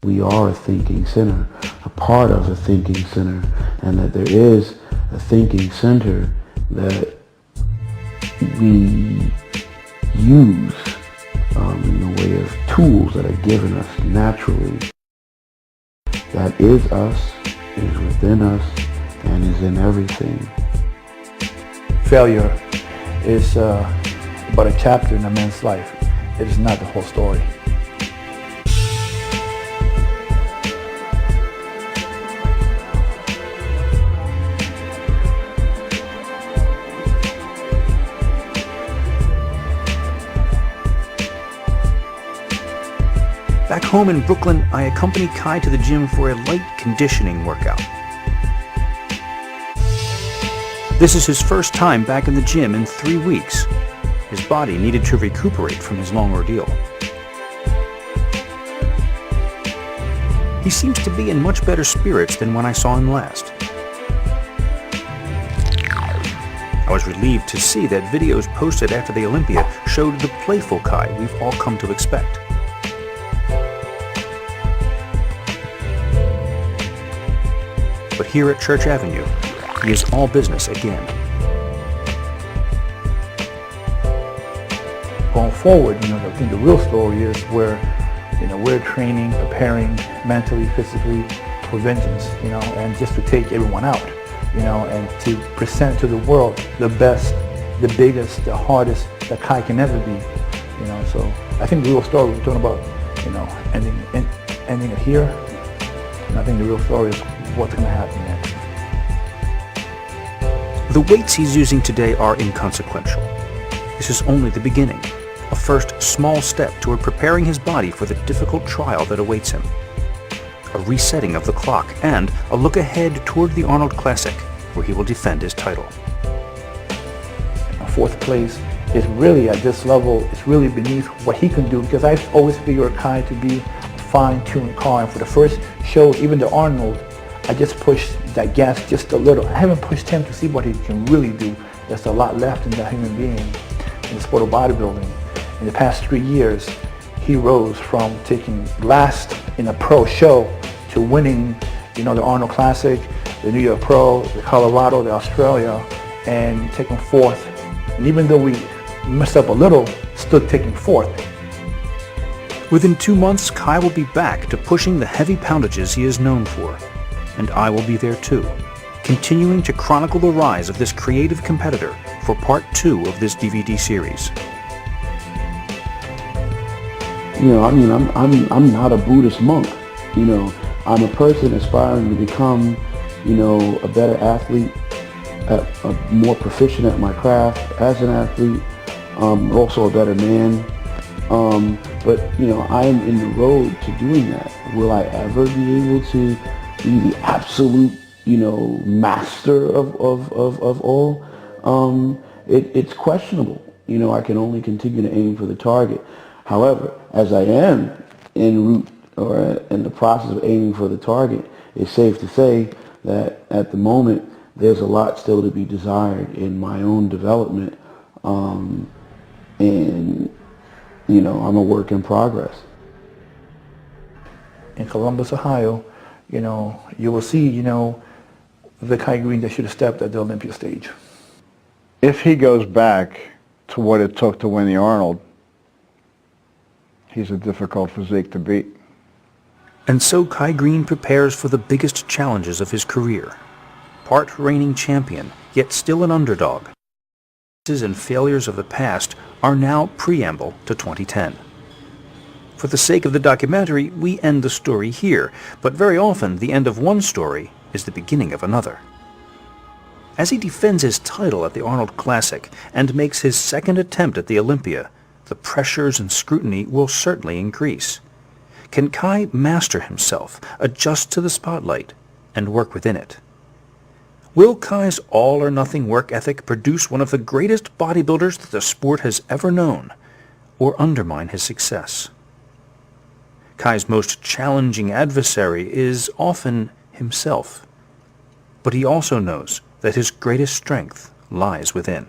We are a thinking center, a part of a thinking center, and that there is a thinking center that we use in the way of tools that are given us naturally. That is us, is within us, and is in everything. Failure is but a chapter in a man's life. It is not the whole story. Back home in Brooklyn, I accompany Kai to the gym for a light conditioning workout. This is his first time back in the gym in 3 weeks. His body needed to recuperate from his long ordeal. He seems to be in much better spirits than when I saw him last. I was relieved to see that videos posted after the Olympia showed the playful Kai we've all come to expect. But here at Church Avenue, he is all business again. Going forward, I think the real story is where, we're training, preparing mentally, physically for vengeance, and just to take everyone out, and to present to the world the best, the biggest, the hardest that Kai can ever be, So I think the real story we're talking about, ending it here. And I think the real story is what's going to happen next. The weights he's using today are inconsequential. This is only the beginning, a first small step toward preparing his body for the difficult trial that awaits him. A resetting of the clock and a look ahead toward the Arnold Classic, where he will defend his title. Fourth place is really at this level, it's really beneath what he can do, because I always figured Kai to be a fine-tuned car, and for the first shows, even the Arnold, I just pushed that gas just a little. I haven't pushed him to see what he can really do. There's a lot left in that human being in the sport of bodybuilding. In the past 3 years, he rose from taking last in a pro show to winning, the Arnold Classic, the New York Pro, the Colorado, the Australia, and taking fourth. And even though we messed up a little, still taking fourth. Within 2 months, Kai will be back to pushing the heavy poundages he is known for. And I will be there too, continuing to chronicle the rise of this creative competitor for part 2 of this DVD series. I'm not a Buddhist monk. I'm a person aspiring to become, a better athlete, more proficient at my craft as an athlete, also a better man. But I am in the road to doing that. Will I ever be able to be the absolute, master of all? It's questionable. I can only continue to aim for the target. However, as I am en route or in the process of aiming for the target, it's safe to say that at the moment there's a lot still to be desired in my own development, and I'm a work in progress. In Columbus, Ohio, you will see, the Kai Greene that should have stepped at the Olympia stage. If he goes back to what it took to win the Arnold, he's a difficult physique to beat. And so Kai Greene prepares for the biggest challenges of his career. Part reigning champion, yet still an underdog. Successes and failures of the past are now preamble to 2010. For the sake of the documentary, we end the story here, but very often the end of one story is the beginning of another. As he defends his title at the Arnold Classic and makes his second attempt at the Olympia, the pressures and scrutiny will certainly increase. Can Kai master himself, adjust to the spotlight, and work within it? Will Kai's all-or-nothing work ethic produce one of the greatest bodybuilders that the sport has ever known, or undermine his success? Kai's most challenging adversary is often himself, but he also knows that his greatest strength lies within.